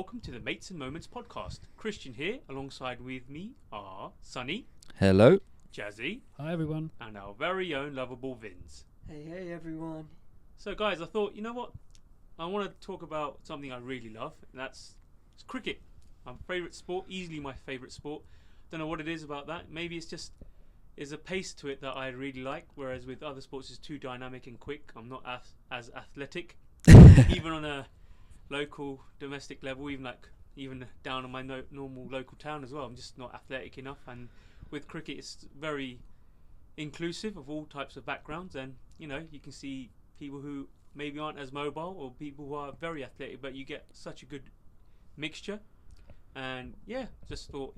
welcome to the Mates and Moments podcast. Christian here, alongside with me are Sunny, Hello. Jazzy, Hi everyone. and our very own lovable Vince. Hey everyone. So guys, I thought, you know what? I want to talk about something I really love, and it's cricket. My favourite sport, easily my favourite sport. Don't know what it is about that. Maybe it's just, there's a pace to it that I really like, whereas with other sports it's too dynamic and quick. I'm not as athletic, even on a local, domestic level, even down on my normal local town as well. I'm just not athletic enough, and with cricket it's very inclusive of all types of backgrounds, and you can see people who maybe aren't as mobile or people who are very athletic, but you get such a good mixture. And yeah, just thought,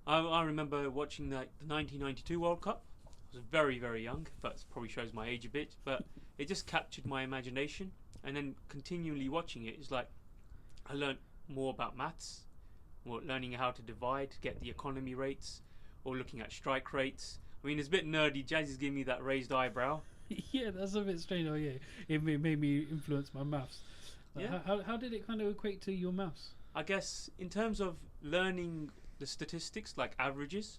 I remember watching the 1992 World Cup. I was very, very young, but it probably shows my age a bit, but it just captured my imagination. And then continually watching it, it's like I learned more about maths, or learning how to divide, get the economy rates, or looking at strike rates. I mean, it's a bit nerdy. Jazzy's giving me that raised eyebrow. Yeah, that's a bit strange. Oh yeah, it made me influence my maths. Yeah. How did it kind of equate to your maths? I guess in terms of learning the statistics, like averages,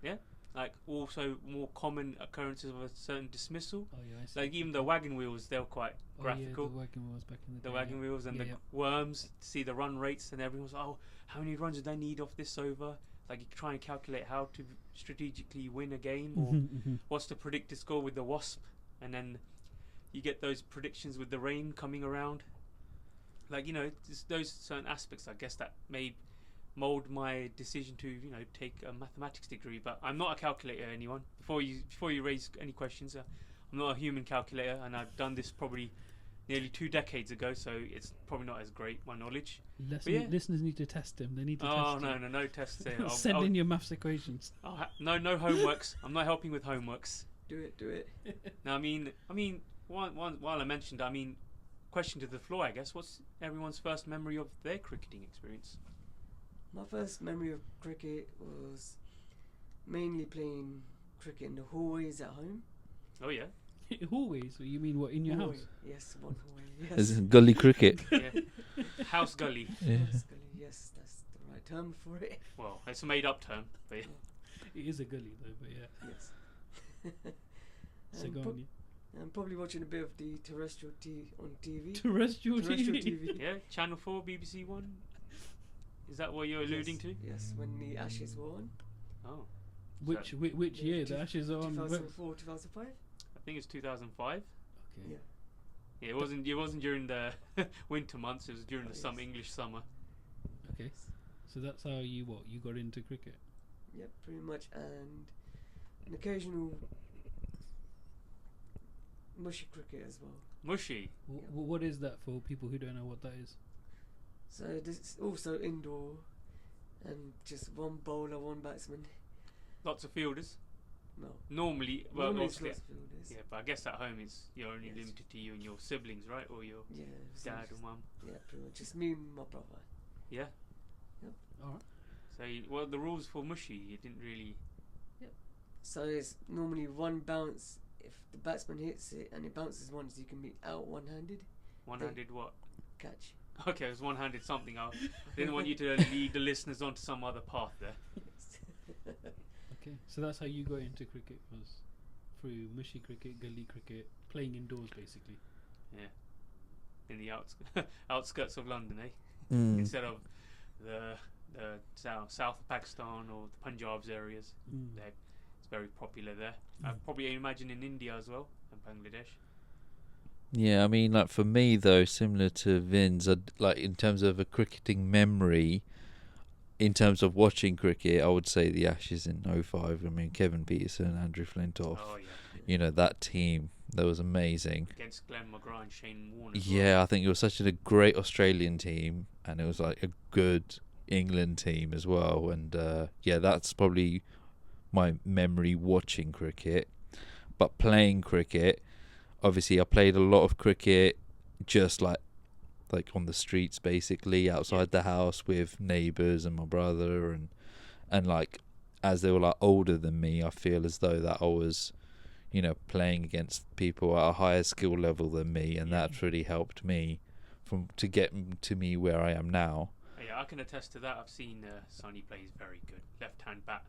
yeah, like also more common occurrences of a certain dismissal. Oh yeah, I see. Like even the wagon wheels, they were quite graphical. Yeah, the wagon wheels back in the The day. wagon wheels and the worms, see the run rates, and everyone's like, oh, how many runs did they need off this over? Like you try and calculate how to strategically win a game, or what's the predicted score with the wasp, and then you get those predictions with the rain coming around. Like just those certain aspects, I guess, that may mold my decision to take a mathematics degree. But I'm not a calculator, anyone. Before you raise any questions, I'm not a human calculator, and I've done this probably nearly 2 decades ago, so it's probably not as great, my knowledge. Listeners need to test him. They need to test him. No tests there. Send in your maths equations. No homeworks. I'm not helping with homeworks. Do it. Now, I mean, while I mentioned, question to the floor, I guess. What's everyone's first memory of their cricketing experience? My first memory of cricket was mainly playing cricket in the hallways at home. Oh yeah. Hallways? You mean what, in your Hallway. house? Yes, one hallway. This Yes. is gully cricket. Yeah. House gully. Yeah. House gully, yes, that's the right term for it. Well, it's a made-up term, but yeah. It is a gully though, but yeah. Yes. So go on. I'm probably watching a bit of the terrestrial on TV. Terrestrial Terrestrial TV. TV. Yeah, Channel 4, BBC One. Is that what you're alluding to? Yes, when the Ashes were on. Oh, Which year? The Ashes are on. 2004, 2005. I think it's 2005. Okay. Yeah. Yeah, it wasn't during the winter months. It was during the summer, yes. English summer. Okay. So that's how you got into cricket. Yep, pretty much, and an occasional mushy cricket as well. Mushy. What is that for people who don't know what that is? So this is also indoor, and just one bowler, one batsman. Lots of fielders. No. Normally, well, Normally it's obviously, lots of fielders. yeah, but I guess at home you're only Yes. limited to you and your siblings, right? Or your Yeah. so dad just- and mum. Yeah, pretty much. Just me and my brother. Yeah. All right. So, the rules for mushy, you didn't really. So it's normally one bounce. If the batsman hits it and it bounces once, you can be out one-handed. One-handed what? Catch. Okay, it was one-handed something. I didn't want you to lead the listeners onto some other path there. Okay. So that's how you got into cricket, was through mushy cricket, gully cricket, playing indoors basically. Yeah. In the outskirts of London, eh? Mm. Instead of the south of Pakistan or the Punjab's areas. It's very popular there. I probably imagine in India as well, and Bangladesh. Yeah, I mean, like for me though, similar to Vin's, like in terms of a cricketing memory, in terms of watching cricket, I would say the Ashes in '05. I mean, Kevin Peterson, Andrew Flintoff. Oh yeah. That team, that was amazing. Against Glenn McGrath and Shane Warne. as Yeah, well. I think it was such a great Australian team, and it was like a good England team as well. And yeah, that's probably my memory watching cricket. But playing cricket, obviously I played a lot of cricket just like on the streets, basically outside the house with neighbours and my brother, and like as they were like older than me, I feel as though that I was playing against people at a higher skill level than me, and that's really helped me to get to me where I am now. Yeah, I can attest to that. I've seen Sonny plays very good. Left-hand bat,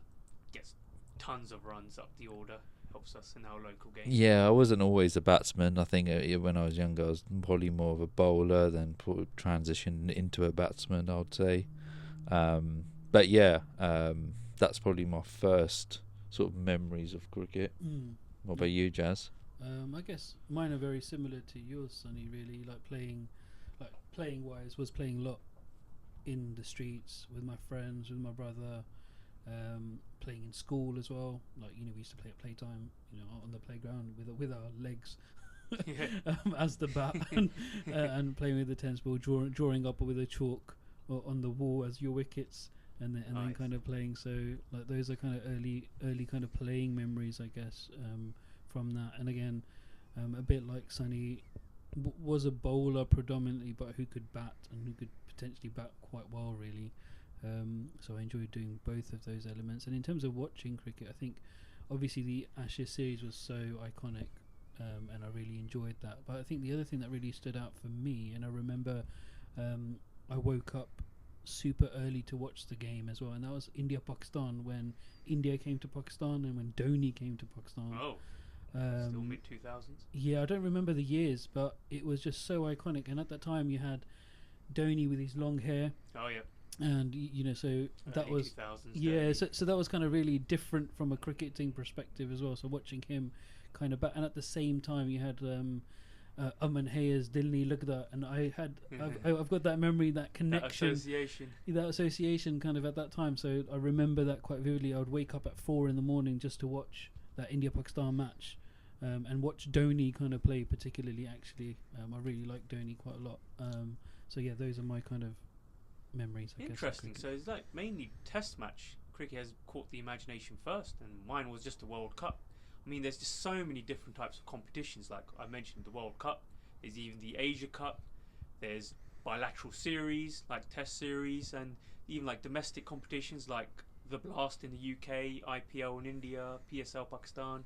gets tons of runs up the order, helps us in our local games. Yeah, I wasn't always a batsman. I think when I was younger, I was probably more of a bowler, then transitioned into a batsman, I would say. But yeah, that's probably my first sort of memories of cricket. What about you, Jazz? I guess mine are very similar to yours, Sonny. Really, playing wise, was playing a lot in the streets with my friends, with my brother, playing in school as well. Like, we used to play at playtime, on the playground with our legs as the bat, and playing with the tennis ball, drawing up with a chalk on the wall as your wickets, and then kind of playing. So like those are kind of early kind of playing memories, I guess, from that. And again, a bit like Sonny, was a bowler predominantly, but who could bat and who could potentially bat quite well, really. So I enjoyed doing both of those elements. And in terms of watching cricket, I think obviously the Ashes series was so iconic, and I really enjoyed that. But I think the other thing that really stood out for me, and I remember I woke up super early to watch the game as well, and that was India-Pakistan, when India came to Pakistan and when Dhoni came to Pakistan. Still mid-2000s? Yeah, I don't remember the years, but it was just so iconic. And at that time you had Dhoni with his long hair. Oh, yeah. And so that was 2000s, so that was kind of really different from a cricketing perspective as well. So watching him kind of and at the same time you had Aman Hayes, Dilni Lugda, and I've got that memory, that connection, that association kind of at that time. So I remember that quite vividly. I would wake up at 4 a.m. just to watch that India-Pakistan match, and watch Dhoni kind of play particularly. Actually, I really like Dhoni quite a lot. So yeah, those are my kind of memories, I guess. Interesting. So it's like mainly test match cricket has caught the imagination first, and mine was just the World Cup. I mean, there's just so many different types of competitions. Like I mentioned, the World Cup. There's even the Asia Cup. There's bilateral series like Test series, and even like domestic competitions like the Blast in the UK, IPL in India, PSL Pakistan,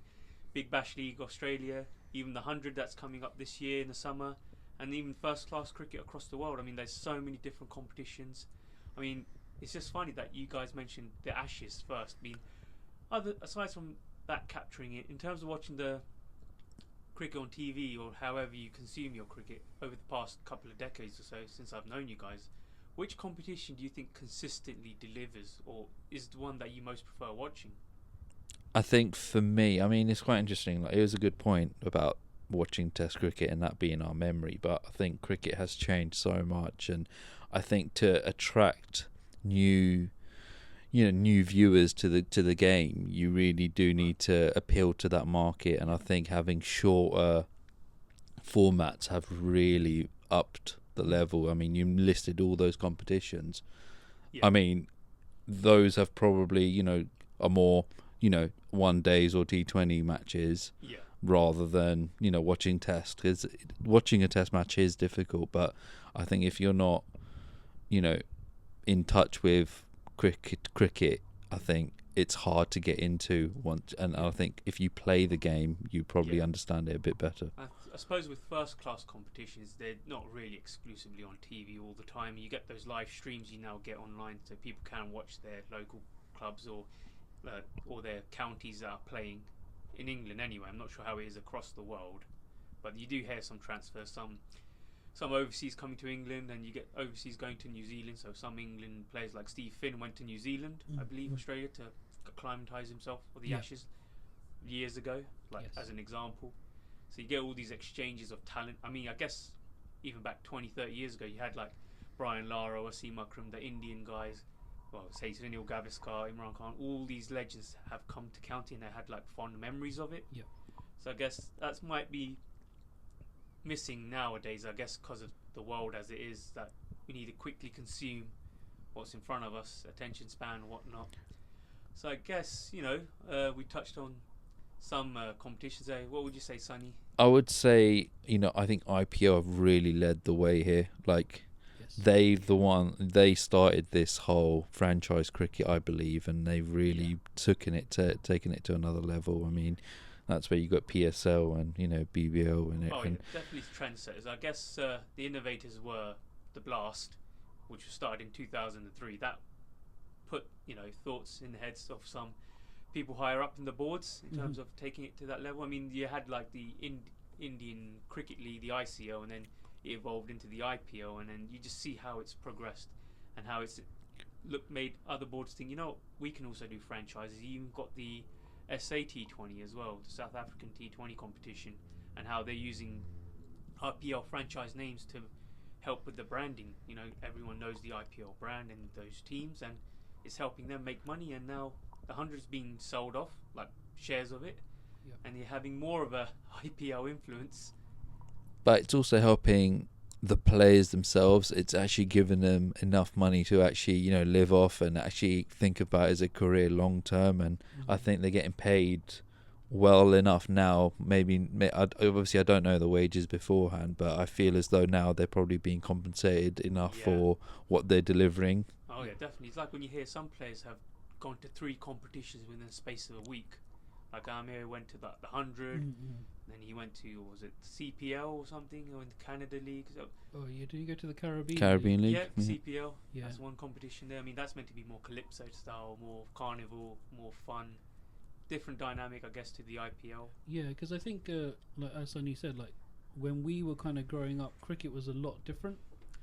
Big Bash League Australia, even the 100 that's coming up this year in the summer, and even first class cricket across the world. I mean, there's so many different competitions. I mean, it's just funny that you guys mentioned the Ashes first. I mean, aside from that capturing it, in terms of watching the cricket on TV or however you consume your cricket over the past couple of decades or so since I've known you guys, which competition do you think consistently delivers, or is the one that you most prefer watching? I think for me, I mean, it's quite interesting. Like, it was a good point about watching Test cricket and that being our memory, but I think cricket has changed so much, and I think to attract new viewers to the game, you really do need to appeal to that market. And I think having shorter formats have really upped the level. I mean, you listed all those competitions. I mean, those have probably are more 1 days or T20 matches rather than watching Test, because watching a Test match is difficult. But I think if you're not in touch with cricket, I think it's hard to get into once, and I think if you play the game, you probably understand it a bit better. I suppose with first class competitions, they're not really exclusively on TV all the time. You get those live streams you now get online, so people can watch their local clubs or their counties that are playing in England anyway. I'm not sure how it is across the world, but you do hear some transfers, some overseas coming to England, and you get overseas going to New Zealand. So some England players like Steve Finn went to New Zealand, I believe, Australia, to acclimatise himself for the Ashes years ago, as an example. So you get all these exchanges of talent. I mean, I guess even back 20-30 years ago, you had like Brian Lara, Wasim Akram, the Indian guys, say Sunil Gavaskar, Imran Khan. All these legends have come to county, and they had like fond memories of it. So I guess that might be missing nowadays, I guess, because of the world as it is, that we need to quickly consume what's in front of us, attention span and whatnot. So I guess we touched on some competitions there. What would you say, Sonny? I would say I think IPL have really led the way here. Like, they started this whole franchise cricket, I believe, and they've really taken it to another level. I mean, That's where you got PSL and BBL and it. Oh, yeah, And definitely trendsetters. I guess the innovators were the Blast, which was started in 2003. That put thoughts in the heads of some people higher up in the boards in terms of taking it to that level. I mean, you had like the Indian Cricket League, the ICO, and then it evolved into the IPO, and then you just see how it's progressed and how it's made other boards think, we can also do franchises. You even got the SA T20 as well, the South African T20 competition, and how they're using IPL franchise names to help with the branding. Everyone knows the IPL brand and those teams, and it's helping them make money. And now the 100's being sold off, like shares of it, and you're having more of a IPL influence. but it's also helping the players themselves. It's actually giving them enough money to actually live off and actually think about it as a career long term. And I think they're getting paid well enough now. Maybe obviously I don't know the wages beforehand, but I feel as though now they're probably being compensated enough for what they're delivering. Oh yeah, definitely. It's like when you hear some players have gone to 3 competitions within the space of a week. Like Amir went to the 100, then he went to, was it CPL or something, or in the Canada League? So, Oh, yeah. Did you go to the Caribbean? Caribbean League. yeah, CPL. Yeah. That's one competition there. I mean, that's meant to be more calypso style, more carnival, more fun, different dynamic, I guess, to the IPL. Yeah, because I think, like as Sonny said, like when we were kind of growing up, cricket was a lot different.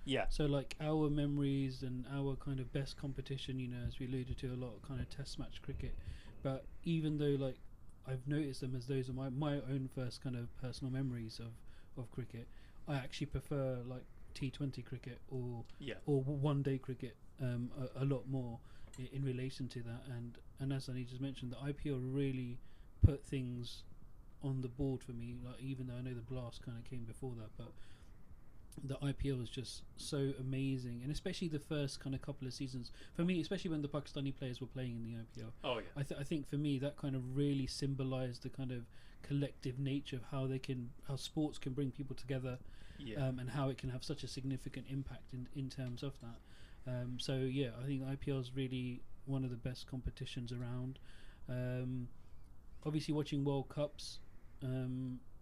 Yeah. So like our memories and our kind of best competition, as we alluded to, a lot of kind of test match cricket. But even though like I've noticed them as those are my own first kind of personal memories of cricket, I actually prefer like T20 cricket or one day cricket a lot more in relation to that. And as I just mentioned, the IPL really put things on the board for me. Like even though I know the Blast kind of came before that, but the IPL was just so amazing, and especially the first kind of couple of seasons for me, especially when the Pakistani players were playing in the IPL. Oh yeah. I think for me that kind of really symbolised the kind of collective nature of how sports can bring people together, and how it can have such a significant impact in terms of that. So yeah, I think the IPL is really one of the best competitions around. Obviously, watching World Cups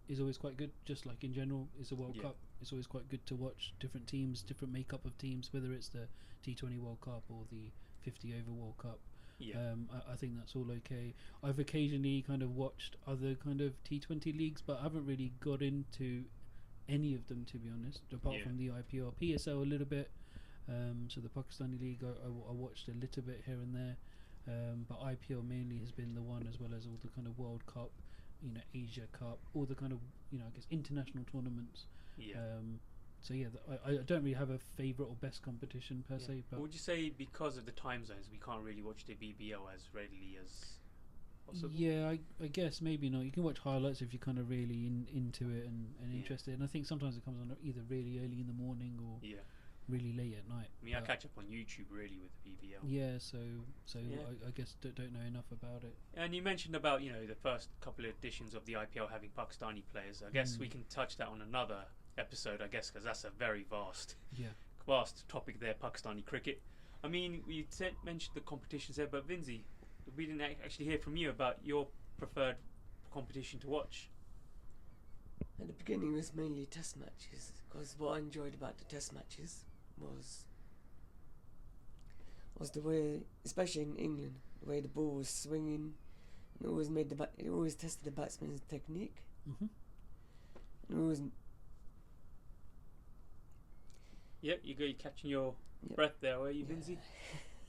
is always quite good. Just like in general, it's a World Cup. It's always quite good to watch different teams, different makeup of teams, whether it's the T20 World Cup or the 50 over World Cup. I think that's all okay. I've occasionally kind of watched other kind of T20 leagues, but I haven't really got into any of them, to be honest, apart from the IPL. PSL a little bit, so the Pakistani league I watched a little bit here and there, but IPL mainly has been the one, as well as all the kind of World Cup, Asia Cup, all the kind of I guess international tournaments. So yeah, I don't really have a favourite or best competition per se. But would you say because of the time zones, we can't really watch the BBL as readily as possible? Yeah, I guess maybe not. You can watch highlights if you're kind of really into it and interested. And I think sometimes it comes on either really early in the morning or really late at night. I mean, I catch up on YouTube really with the BBL. Yeah, so I guess don't know enough about it. And you mentioned about the first couple of editions of the IPL having Pakistani players. I guess we can touch that on another episode, I guess, because that's a very vast topic there, Pakistani cricket. I mean, we mentioned the competitions there, but Vinzi, we didn't actually hear from you about your preferred competition to watch. At the beginning, it was mainly test matches, because what I enjoyed about the test matches was the way, especially in England, the way the ball was swinging. It always it always tested the batsman's technique. And it always. Yep, you're catching your breath there, are you, Vinzi?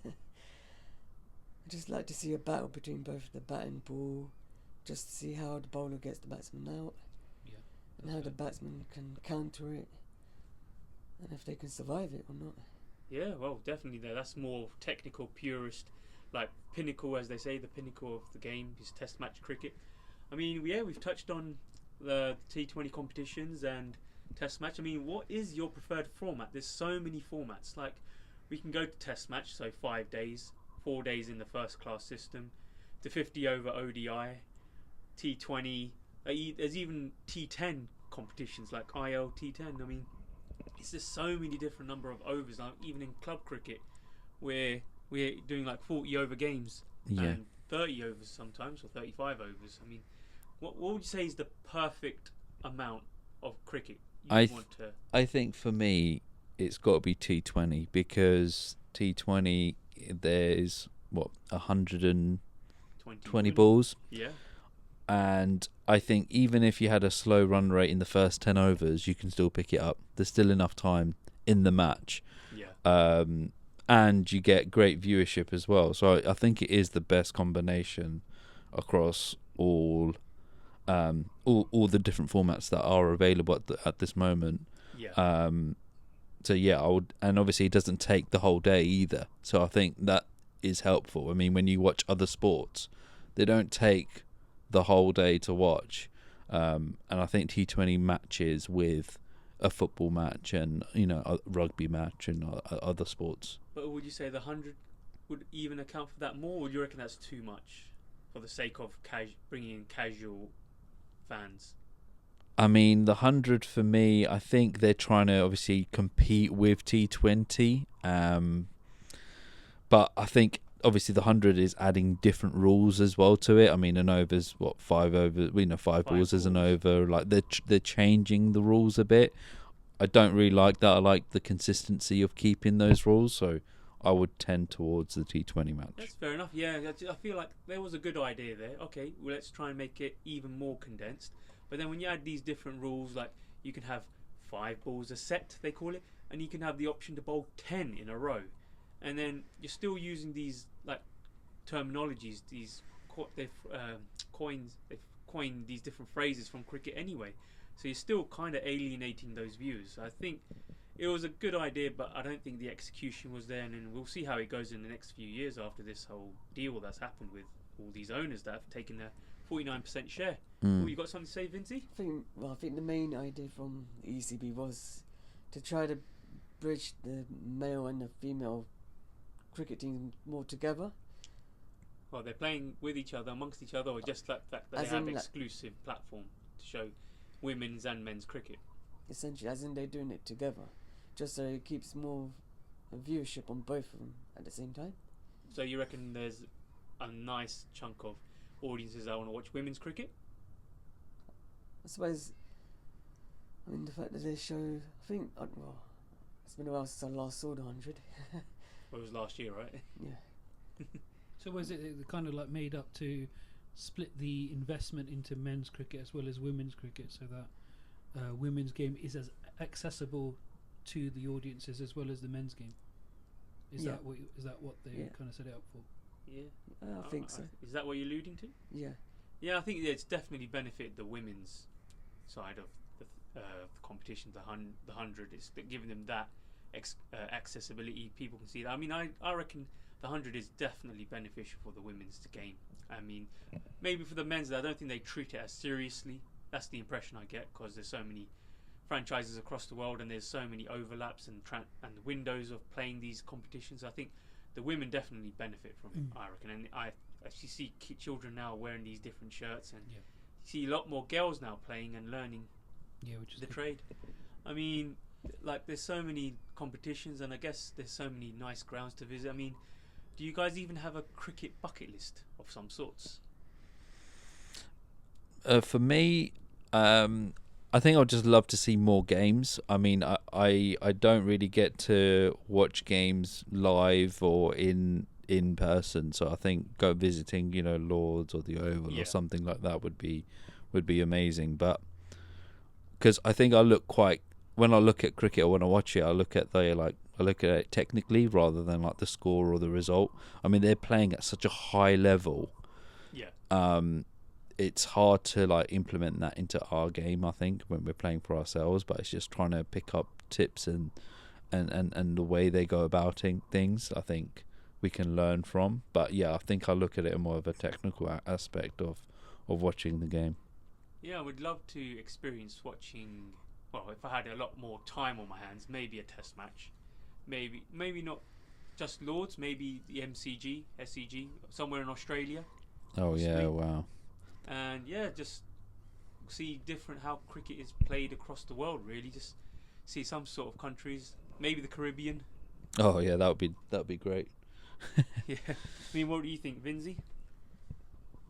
I just like to see a battle between both the bat and ball, just to see how the bowler gets the batsman out, and how the batsman can counter it, and if they can survive it or not. Yeah, well, definitely. That's more technical, purist, like pinnacle, as they say, the pinnacle of the game is Test match cricket. I mean, we've touched on the T20 competitions and Test match. I mean, what is your preferred format? There's so many formats. Like, we can go to Test match, so 5 days, 4 days in the first class system, to 50 over ODI, T20. There's even T10 competitions like IL T10. I mean, it's just so many different number of overs. Like even in club cricket, where we're doing like 40 over games and 30 overs sometimes, or 35 overs. I mean, What would you say is the perfect amount of cricket you I want to? I think for me, it's got to be T20 because T20 there's 120 20 balls, Yeah. and I think even if you had a slow run rate in the first 10 overs, you can still pick it up. There's still enough time in the match, Yeah. and you get great viewership as well. So I think it is the best combination across all the different formats that are available at this moment. Yeah. So yeah, I would, and obviously it doesn't take the whole day either. So I think that is helpful. I mean, when you watch other sports, they don't take the whole day to watch, and I think T20 matches with a football match and a rugby match and other sports. But would you say the 100 would even account for that more, or do you reckon that's too much for the sake of bringing in casual fans? I mean, the 100 for me, I think they're trying to obviously compete with T20. But I think obviously the 100 is adding different rules as well to it. I mean, an over's 5 overs, five balls is an over. Like they're changing the rules a bit. I don't really like that. I like the consistency of keeping those rules. So I would tend towards the T20 match. That's fair enough. Yeah, I feel like there was a good idea there. Okay, well, let's try and make it even more condensed. But then when you add these different rules, like you can have 5 balls a set, they call it, and you can have the option to bowl 10 in a row, and then you're still using these like terminologies. They've coined these different phrases from cricket anyway, so you're still kind of alienating those views. So I think it was a good idea, but I don't think the execution was there, and then we'll see how it goes in the next few years after this whole deal that's happened with all these owners that have taken their 49% share. You got something to say, Vincey? I think the main idea from the ECB was to try to bridge the male and the female cricket team more together. Well, they're playing with each other, amongst each other, or just like the fact that they have exclusive platform to show women's and men's cricket? Essentially, as in they're doing it together, just so it keeps more viewership on both of them at the same time. So you reckon there's a nice chunk of audiences that want to watch women's cricket? I suppose, the fact that they show, I think, it's been a while since I last saw the 100. Well, it was last year, right? Yeah. So was it kind of like made up to split the investment into men's cricket as well as women's cricket, so that women's game is as accessible to the audiences as well as the men's game? Is that what they kind of set it up for? Yeah, I think so. Is that what you're alluding to? Yeah. Yeah, I think it's definitely benefited the women's side of the competition. The 100 is giving them that accessibility. People can see that. I mean, I reckon the 100 is definitely beneficial for the women's game. I mean, maybe for the men's, I don't think they treat it as seriously. That's the impression I get, because there's so many franchises across the world and there's so many overlaps and windows of playing these competitions. I think the women definitely benefit from it, I reckon. And I actually see children now wearing these different shirts, and you see a lot more girls now playing and learning which is the trade. I mean, like, there's so many competitions, and I guess there's so many nice grounds to visit. I mean, do you guys even have a cricket bucket list of some sorts? For me, I think I'd just love to see more games. I mean, I don't really get to watch games live or in person, so I think go visiting, Lords or the Oval or something like that would be amazing. But because I think when I look at cricket or when I watch it, I look at it technically rather than like the score or the result. I mean, they're playing at such a high level. Yeah. It's hard to like implement that into our game, I think, when we're playing for ourselves, but it's just trying to pick up tips and the way they go about things, I think we can learn from. But yeah, I think I look at it more of a technical aspect of watching the game. Yeah, I would love to experience watching. Well, if I had a lot more time on my hands, maybe a test match, maybe not just Lords, maybe the MCG, SCG, somewhere in Australia. Oh yeah, wow. And just see how cricket is played across the world. Really, just see some sort of countries, maybe the Caribbean. Oh yeah, that would be great. Yeah, I mean, what do you think, Vinzi?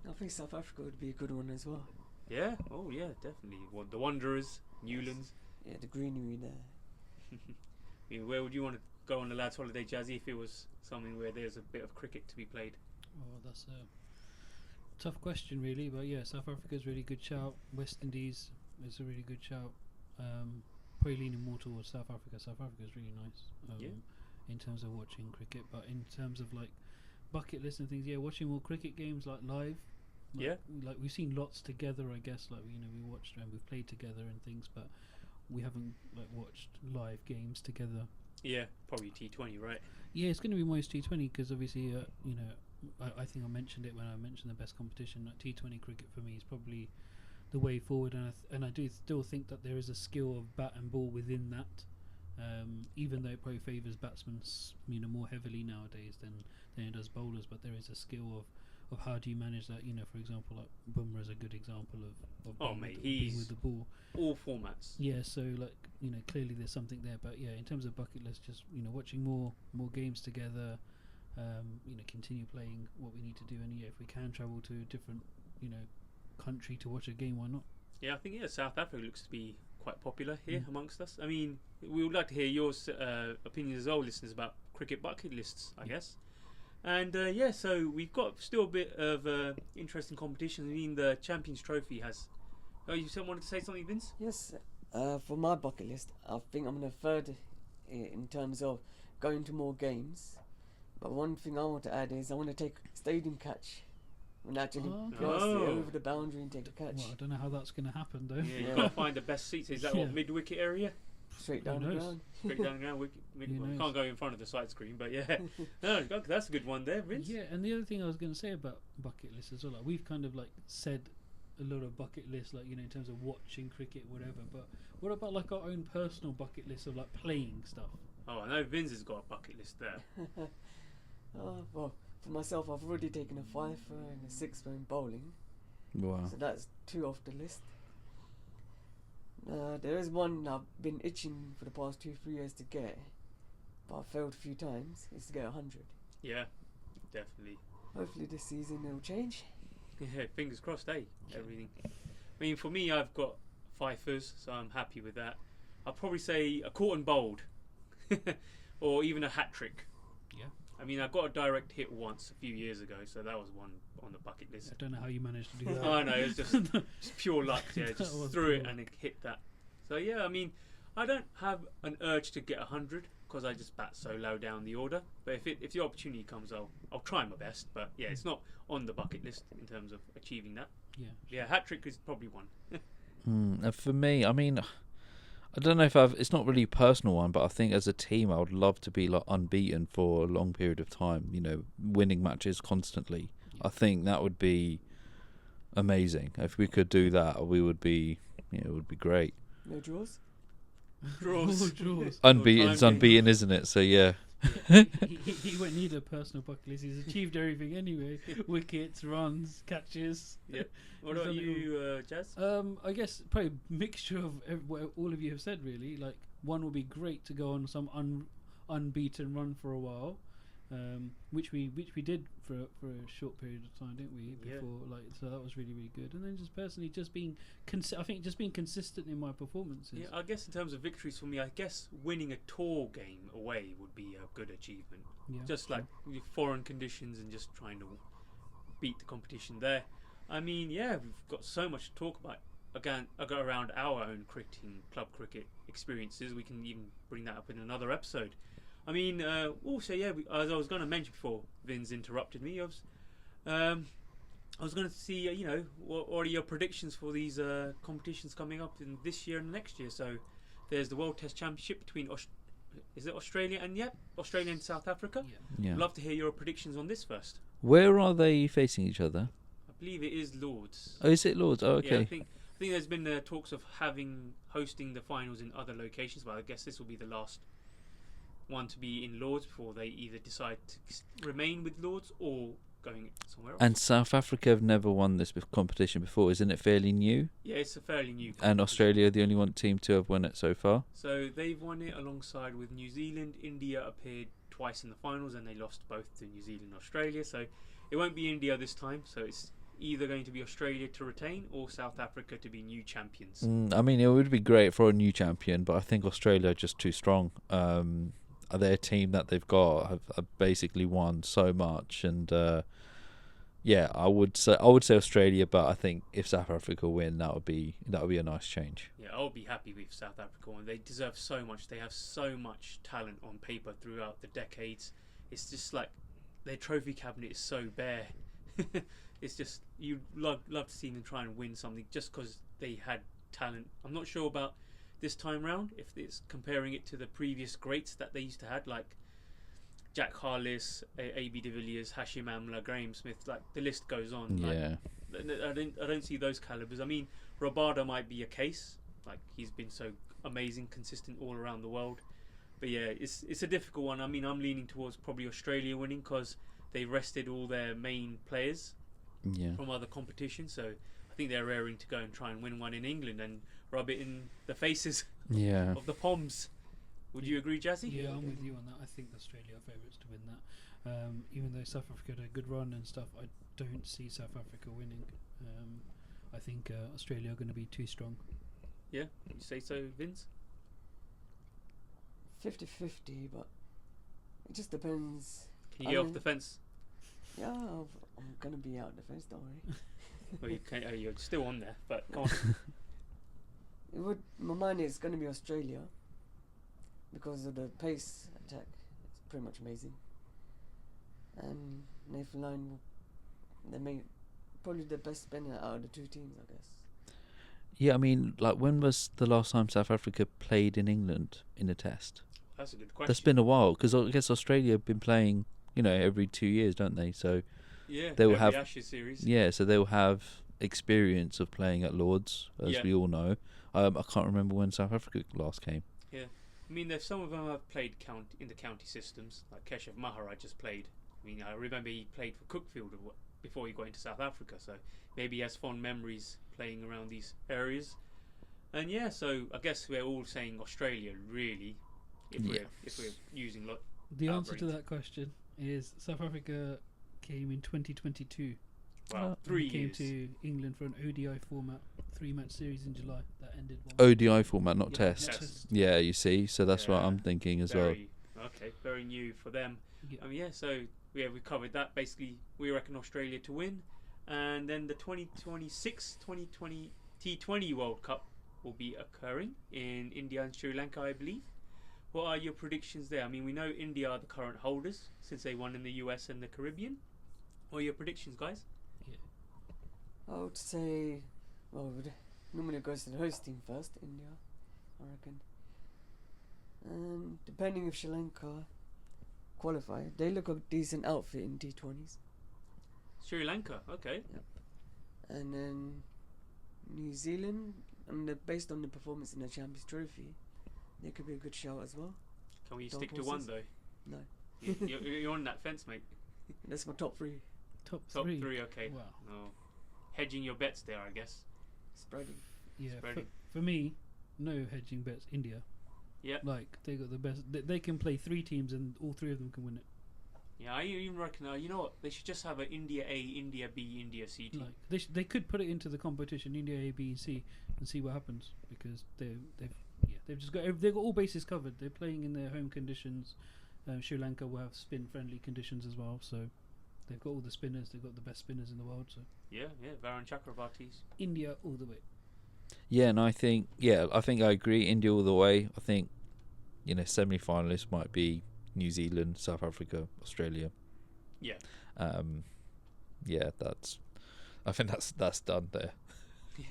I think South Africa would be a good one as well. Yeah. Oh yeah, definitely. The Wanderers, Newlands. Yeah, the greenery there. Yeah, where would you want to go on a lads' holiday, Jazzy, if it was something where there's a bit of cricket to be played? Oh, that's a tough question, really. But yeah, South Africa's a really good shout. West Indies is a really good shout. Probably leaning more towards South Africa. South Africa's really nice. Yeah. In terms of watching cricket, but in terms of like bucket list and things, yeah, watching more cricket games like live. Yeah. Like we've seen lots together, I guess. Like we watched and we've played together and things, but we haven't like watched live games together. Yeah, probably T20, right? Yeah, it's going to be most T20 because obviously, I think I mentioned it when I mentioned the best competition. Like T20 cricket for me is probably the way forward, and I do still think that there is a skill of bat and ball within that. Even though it probably favours batsmen, more heavily nowadays than it does bowlers, but there is a skill of how do you manage that. For example, like Bumrah is a good example of being he's with the ball. All formats. Yeah, so clearly there's something there, but yeah, in terms of bucket list, just watching more games together, continue playing what we need to do, and yeah, if we can travel to a different country to watch a game, why not? Yeah, I think South Africa looks to be quite popular here amongst us. I mean, we would like to hear your opinions as well, listeners, about cricket bucket lists, I guess. And so we've got still a bit of interesting competition. I mean, the Champions Trophy has. Oh, you wanted to say something, Vince? Yes, for my bucket list, I think I'm going to third in terms of going to more games. But one thing I want to add is I want to take stadium catch. And actually cross over the boundary and take a catch. Well, I don't know how that's going to happen, though. Yeah, you've got to find the best seats. Is that what, mid-wicket area? Straight down the ground. Straight down the ground. Can't go in front of the side screen, but yeah. No, that's a good one there, Vince. Yeah, and the other thing I was going to say about bucket lists as well, like we've kind of like said a lot of bucket lists, like in terms of watching cricket, whatever. But what about like our own personal bucket list of like playing stuff? Oh, I know Vince has got a bucket list there. Well, for myself, I've already taken a 5 and a 6 in bowling. Wow. So that's 2 off the list. There is one I've been itching for the past 2-3 years to get, but I've failed a few times. Is to get 100. Yeah, definitely. Hopefully this season it'll change. Yeah, fingers crossed, everything. I mean, for me, I've got fifers, so I'm happy with that. I'll probably say a caught and bowled, or even a hat trick. Yeah. I mean, I got a direct hit once a few years ago, so that was one on the bucket list. I don't know how you managed to do that. Oh no, it was just pure luck. Yeah, just threw it and it hit that. So yeah, I mean, I don't have an urge to get 100 because I just bat so low down the order. But if the opportunity comes, I'll try my best. But yeah, it's not on the bucket list in terms of achieving that. Yeah, hat trick is probably one. And for me, I mean, I don't know if it's not really a personal one, but I think as a team, I would love to be like unbeaten for a long period of time. Winning matches constantly. I think that would be amazing. If we could do that, we would be, it would be great. No draws? Draws. Draws. Unbeaten's unbeaten, isn't it? So yeah. He won't need a personal bucket list. He's achieved everything anyway. Wickets, runs, catches. Yeah. What about you, Jazz? I guess probably a mixture of what all of you have said. Really, like one would be great to go on some unbeaten run for a while, which we did for a short period of time, didn't we? Before, so that was really, really good. And then just personally, just being being consistent in my performances. Yeah, I guess in terms of victories for me, I guess winning a tour game away would be a good achievement. Yeah, just like with foreign conditions and just trying to beat the competition there. I mean, yeah, we've got so much to talk about. Again, around our own club cricket experiences. We can even bring that up in another episode. I mean, also, yeah, as I was going to mention before Vin's interrupted me, I was going to see, what are your predictions for these competitions coming up in this year and next year? So there's the World Test Championship between, Australia and South Africa? Yeah. I'd love to hear your predictions on this first. Where are they facing each other? I believe it is Lords. Oh, is it Lords? Oh, okay. Yeah, I think there's been talks of hosting the finals in other locations, but I guess this will be the last one to be in Lords before they either decide to remain with Lords or going somewhere else. And South Africa have never won this competition before, isn't it fairly new? Yeah, it's a fairly new competition. And Australia are the only team to have won it so far? So they've won it alongside with New Zealand. India appeared twice in the finals and they lost both to New Zealand and Australia. So it won't be India this time. So it's either going to be Australia to retain or South Africa to be new champions. I mean, it would be great for a new champion, but I think Australia are just too strong. Their team that they've got have basically won so much, and yeah, I would say Australia, but I think if South Africa win, that would be a nice change. Yeah, I would be happy with South Africa, and they deserve so much. They have so much talent on paper throughout the decades. It's just like their trophy cabinet is so bare. It's just you'd love to see them try and win something just because they had talent. I'm not sure about this time round if it's comparing it to the previous greats that they used to have, like Jack Harless, A.B. de Villiers, Hashim Amla, Graham Smith. Like the list goes on. Yeah, like, I don't see those calibers. I mean, Rabada might be a case. Like he's been so amazing, consistent all around the world. But yeah, it's a difficult one. I mean, I'm leaning towards probably Australia winning because they rested all their main players from other competitions. So I think they're raring to go and try and win one in England and rub it in the faces of the Poms. Would you agree, Jazzy? Yeah, I'm with you on that. I think Australia are favourites to win that. Even though South Africa had a good run and stuff, I don't see South Africa winning. I think Australia are going to be too strong. Yeah, you say so, Vince? 50-50, but it just depends. Can you get off the fence? Yeah, I'm going to be out the fence, don't worry. Well, you're still on there, but come on. My mind is going to be Australia because of the pace attack. It's pretty much amazing. And Nathan Lyon, probably the best spinner out of the two teams, I guess. Yeah, I mean, like, when was the last time South Africa played in England in a test? That's a good question. That's been a while, because I guess Australia have been playing, every 2 years, don't they? So yeah, they will every have Ashes series. Yeah, so they'll have experience of playing at Lords, as we all know. I can't remember when South Africa last came. Yeah, I mean, some of them have played in the county systems, like Keshav Maharaj just played. I mean, I remember he played for Cookfield before he got into South Africa, so maybe he has fond memories playing around these areas. And yeah, so I guess we're all saying Australia, really, if we're using the answer to that question is South Africa came in 2022. Wow, 3 years. Came to England for an ODI format, 3-match series in July that ended 1. ODI format, not test. Yeah, you see, so that's what I'm thinking as well. Okay, very new for them. Yeah. So we covered that. Basically, we reckon Australia to win, and then the 2026 2020 T20 World Cup will be occurring in India and Sri Lanka, I believe. What are your predictions there? I mean, we know India are the current holders since they won in the US and the Caribbean. What are your predictions, guys? I would say, normally it goes to the host team first, India, I reckon. And depending if Sri Lanka qualify, they look a decent outfit in T20s. Sri Lanka, okay. Yep. And then New Zealand, based on the performance in the Champions Trophy, they could be a good shout as well. Can we stick to one though? No. You're on that fence, mate. That's my top three. Top three, okay. Wow. No. Hedging your bets there, I guess. Spreading. Yeah, Spreading. for me, no hedging bets. India. Yeah. Like, they got the best. They can play 3 teams and all 3 of them can win it. Yeah, I even reckon, you know what? They should just have an India A, India B, India C team. Like, they could put it into the competition, India A, B, and C, and see what happens, because they've got all bases covered. They're playing in their home conditions. Sri Lanka will have spin-friendly conditions as well, so they've got all the spinners. They've got the best spinners in the world. So yeah, Varun Chakravartis. India all the way. Yeah, and I think I agree. India all the way. I think semi-finalists might be New Zealand, South Africa, Australia. Yeah. Yeah, I think that's done there.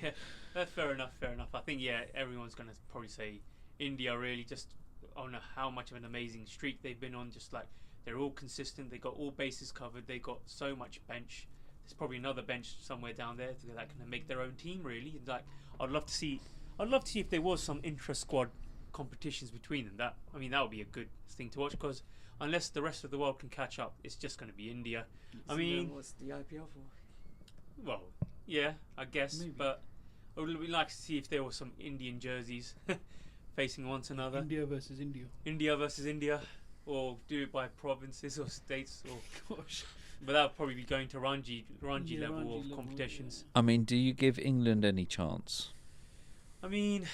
Yeah, that's fair enough. I think everyone's gonna probably say India, really, just on how much of an amazing streak they've been on. Just like they're all consistent. They got all bases covered. They got so much bench. There's probably another bench somewhere down there that can make their own team. Really, like I'd love to see if there was some intra-squad competitions between them. That would be a good thing to watch, because unless the rest of the world can catch up, it's just going to be India. What's the IPL for? Well, yeah, I guess. Maybe. But I would like to see if there were some Indian jerseys facing one another. India versus India. India versus India, or do it by provinces or states. Or Gosh, But that would probably be going to Ranji Yeah, level Ranji of level, competitions. I mean, do you give England any chance? I mean,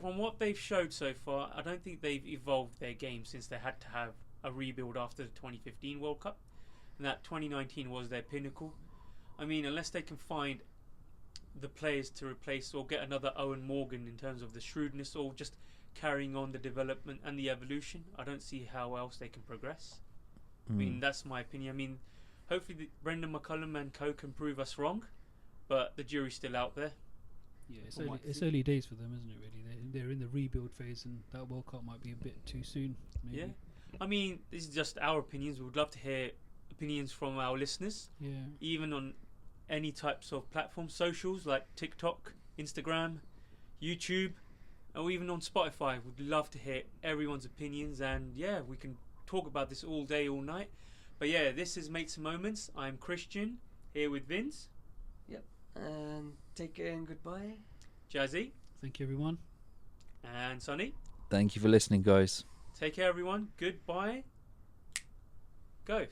from what they've showed so far, I don't think they've evolved their game since they had to have a rebuild after the 2015 World Cup. And that 2019 was their pinnacle. I mean, unless they can find the players to replace or get another Owen Morgan in terms of the shrewdness or just carrying on the development and the evolution, I don't see how else they can progress. I mean, that's my opinion. I mean, hopefully Brendan McCullum and co can prove us wrong, but the jury's still out there. Yeah, From it's early days for them, isn't it? Really, they're in the rebuild phase, and that World Cup might be a bit too soon. Maybe. Yeah, I mean, this is just our opinions. We would love to hear opinions from our listeners, Yeah. even on any types of platforms, socials like TikTok, Instagram, YouTube, or even on Spotify. We'd love to hear everyone's opinions, and yeah, we can talk about this all day, all night. But yeah, this is Mates and Moments. I'm Christian, here with Vince, And take care and goodbye. Jazzy, Thank you, everyone. and Sonny. Thank you for listening, guys. Take care, everyone. Goodbye. Go.